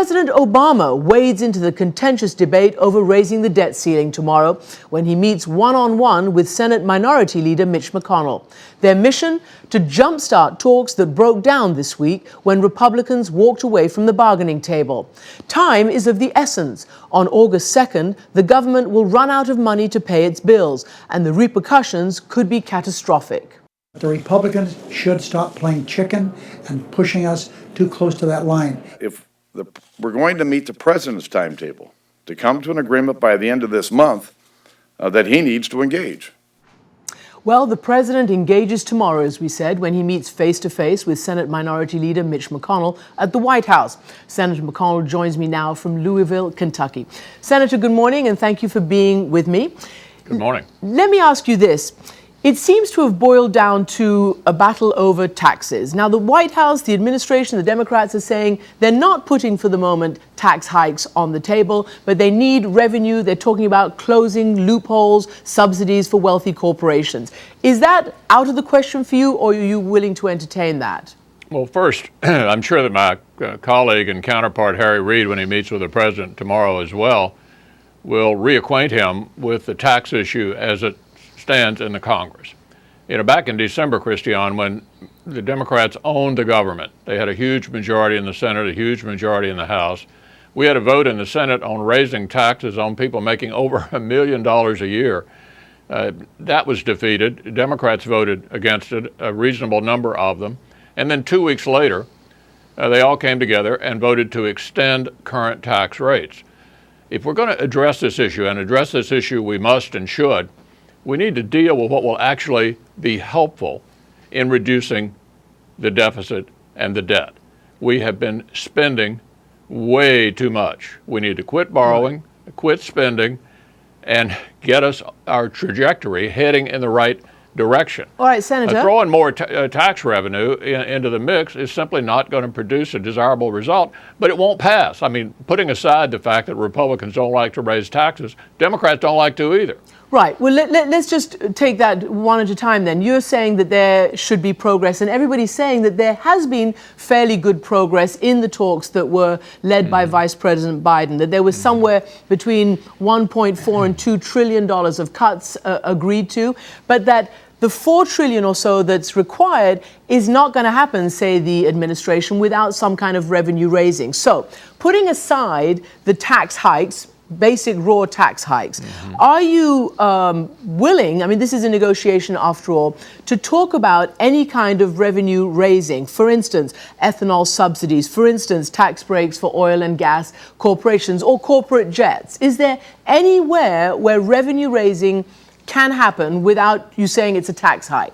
President Obama wades into the contentious debate over raising the debt ceiling tomorrow when he meets one-on-one with Senate Minority Leader Mitch McConnell. Their mission? To jumpstart talks that broke down this week when Republicans walked away from the bargaining table. Time is of the essence. On August 2nd, the government will run out of money to pay its bills, and the repercussions could be catastrophic. The Republicans should stop playing chicken and pushing us too close to that line. If we're going to meet the president's timetable to come to an agreement by the end of this month, that he needs to engage. Well, the president engages tomorrow, as we said, when he meets face-to-face with Senate Minority Leader Mitch McConnell at the White House. Senator McConnell joins me now from Louisville, Kentucky. Senator, good morning, and thank you for being with me. Good morning. Let me ask you this. It seems to have boiled down to a battle over taxes. Now, the White House, the administration, the Democrats are saying they're not putting, for the moment, tax hikes on the table, but they need revenue. They're talking about closing loopholes, subsidies for wealthy corporations. Is that out of the question for you, or are you willing to entertain that? Well, first, I'm sure that my colleague and counterpart, Harry Reid, when he meets with the president tomorrow as well, will reacquaint him with the tax issue as it stands in the Congress. You know, back in December, Christian, when the Democrats owned the government, they had a huge majority in the Senate, a huge majority in the House. We had a vote in the Senate on raising taxes on people making over $1 million a year. That was defeated. Democrats voted against it, a reasonable number of them. And then 2 weeks later, they all came together and voted to extend current tax rates. If we're going to address this issue, and address this issue we must and should, we need to deal with what will actually be helpful in reducing the deficit and the debt. We have been spending way too much. We need to quit borrowing, quit spending, and get us our trajectory heading in the right direction. All right, Senator. Throwing more tax revenue into the mix is simply not going to produce a desirable result, but it won't pass. I mean, putting aside the fact that Republicans don't like to raise taxes, Democrats don't like to either. Right. Well, let's just take that one at a time then. You're saying that there should be progress, and everybody's saying that there has been fairly good progress in the talks that were led by Vice President Biden, that there was somewhere between 1.4 and $2 trillion of cuts agreed to, but that the $4 trillion or so that's required is not going to happen, say the administration, without some kind of revenue raising. So, putting aside the tax hikes, basic raw tax hikes, are you willing, I mean, this is a negotiation after all, to talk about any kind of revenue raising? For instance, ethanol subsidies, for instance, tax breaks for oil and gas corporations or corporate jets. Is there anywhere where revenue raising can happen without you saying it's a tax hike?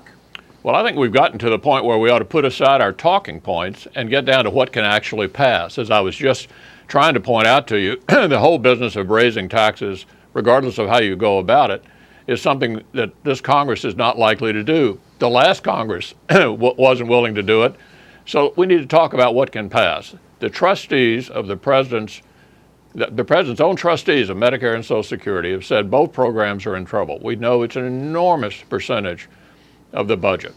Well, I think we've gotten to the point where we ought to put aside our talking points and get down to what can actually pass. As I was just trying to point out to you, the whole business of raising taxes, regardless of how you go about it, is something that this Congress is not likely to do. The last Congress wasn't willing to do it. So we need to talk about what can pass. The trustees of the president's own trustees of Medicare and Social Security have said both programs are in trouble. We know it's an enormous percentage of the budget.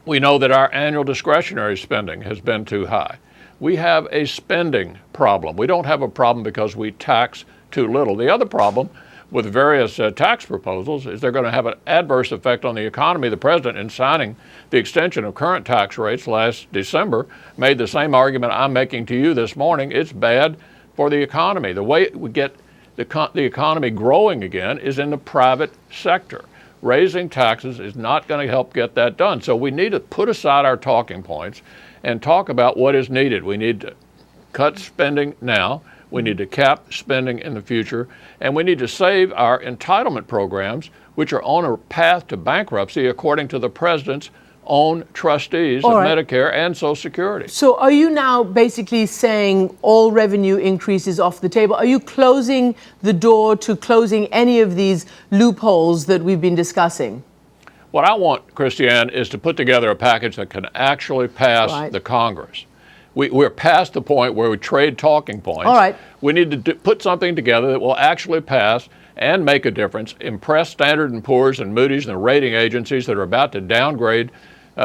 We know that our annual discretionary spending has been too high. We have a spending problem. We don't have a problem because we tax too little. The other problem with various tax proposals is they're going to have an adverse effect on the economy. The president, in signing the extension of current tax rates last December, made the same argument I'm making to you this morning. It's bad for the economy. The way we get the economy growing again is in the private sector. Raising taxes is not going to help get that done. So we need to put aside our talking points and talk about what is needed. We need to cut spending now. We need to cap spending in the future. And we need to save our entitlement programs, which are on a path to bankruptcy, according to the president's own trustees of Medicare and Social Security. So are you now basically saying all revenue increases off the table? Are you closing the door to closing any of these loopholes that we've been discussing? What I want, Christiane, is to put together a package that can actually pass the Congress. We're past the point where we trade talking points. All right. We need to put something together that will actually pass and make a difference, impress Standard & Poor's and Moody's and the rating agencies that are about to downgrade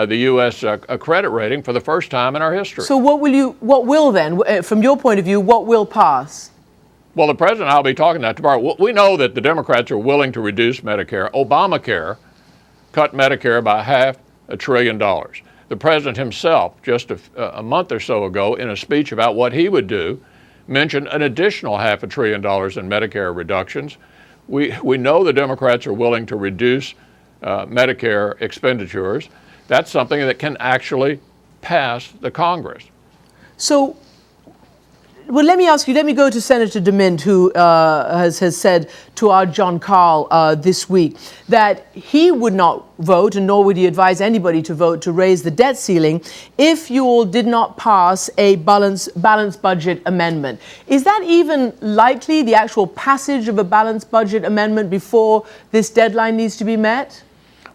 the U.S. Credit rating for the first time in our history. So what will then, from your point of view, what will pass? Well, the president and I will be talking that tomorrow. We know that the Democrats are willing to reduce Medicare. Obamacare cut Medicare by $500 billion. The president himself, just a month or so ago, in a speech about what he would do, mentioned an additional $500 billion in Medicare reductions. We know the Democrats are willing to reduce Medicare expenditures. That's something that can actually pass the Congress. So, well, let me ask you, let me go to Senator DeMint, who has said to our John Carl this week that he would not vote, and nor would he advise anybody to vote, to raise the debt ceiling if you all did not pass a balanced budget amendment. Is that even likely, the actual passage of a balanced budget amendment before this deadline needs to be met?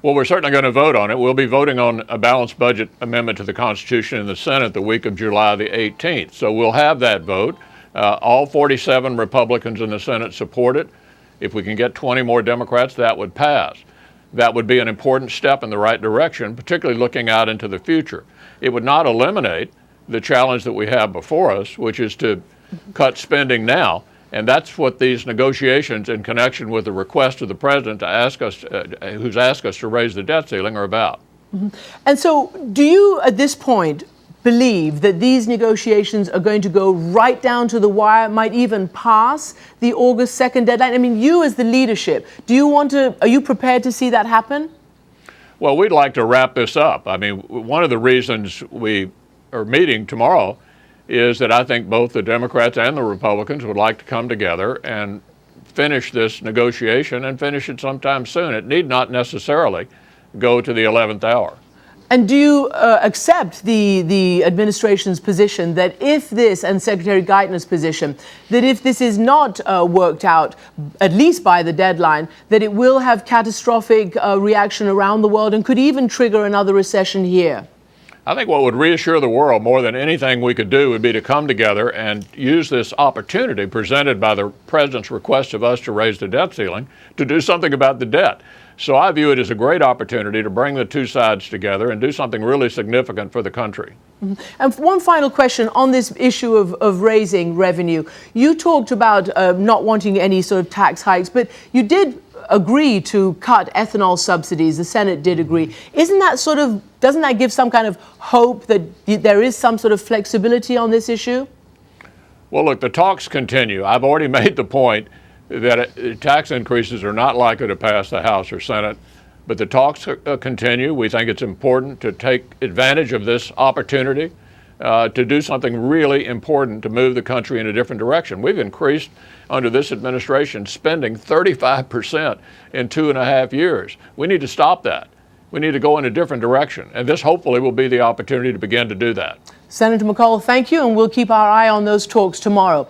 Well, we're certainly going to vote on it. We'll be voting on a balanced budget amendment to the Constitution in the Senate the week of July the 18th. So we'll have that vote. All 47 Republicans in the Senate support it. If we can get 20 more Democrats, that would pass. That would be an important step in the right direction, particularly looking out into the future. It would not eliminate the challenge that we have before us, which is to cut spending now. And that's what these negotiations in connection with the request of the president to ask us, who's asked us to raise the debt ceiling, are about. Mm-hmm. And so do you, at this point, believe that these negotiations are going to go right down to the wire, might even pass the August 2nd deadline? I mean, you as the leadership, are you prepared to see that happen? Well, we'd like to wrap this up. I mean, one of the reasons we are meeting tomorrow is that I think both the Democrats and the Republicans would like to come together and finish this negotiation and finish it sometime soon. It need not necessarily go to the 11th hour. And do you accept the administration's position that if this, and Secretary Geithner's position, that if this is not worked out, at least by the deadline, that it will have catastrophic reaction around the world and could even trigger another recession here? I think what would reassure the world more than anything we could do would be to come together and use this opportunity presented by the president's request of us to raise the debt ceiling to do something about the debt. So I view it as a great opportunity to bring the two sides together and do something really significant for the country. Mm-hmm. And one final question on this issue of raising revenue. You talked about not wanting any sort of tax hikes, but you did agree to cut ethanol subsidies. The Senate did agree. Doesn't that give some kind of hope that there is some sort of flexibility on this issue? Well, look, the talks continue. I've already made the point that tax increases are not likely to pass the House or Senate, but the talks continue. We think it's important to take advantage of this opportunity to do something really important to move the country in a different direction. We've increased, under this administration, spending 35% in 2.5 years. We need to stop that. We need to go in a different direction, and this hopefully will be the opportunity to begin to do that. Senator McConnell, thank you, and we'll keep our eye on those talks tomorrow.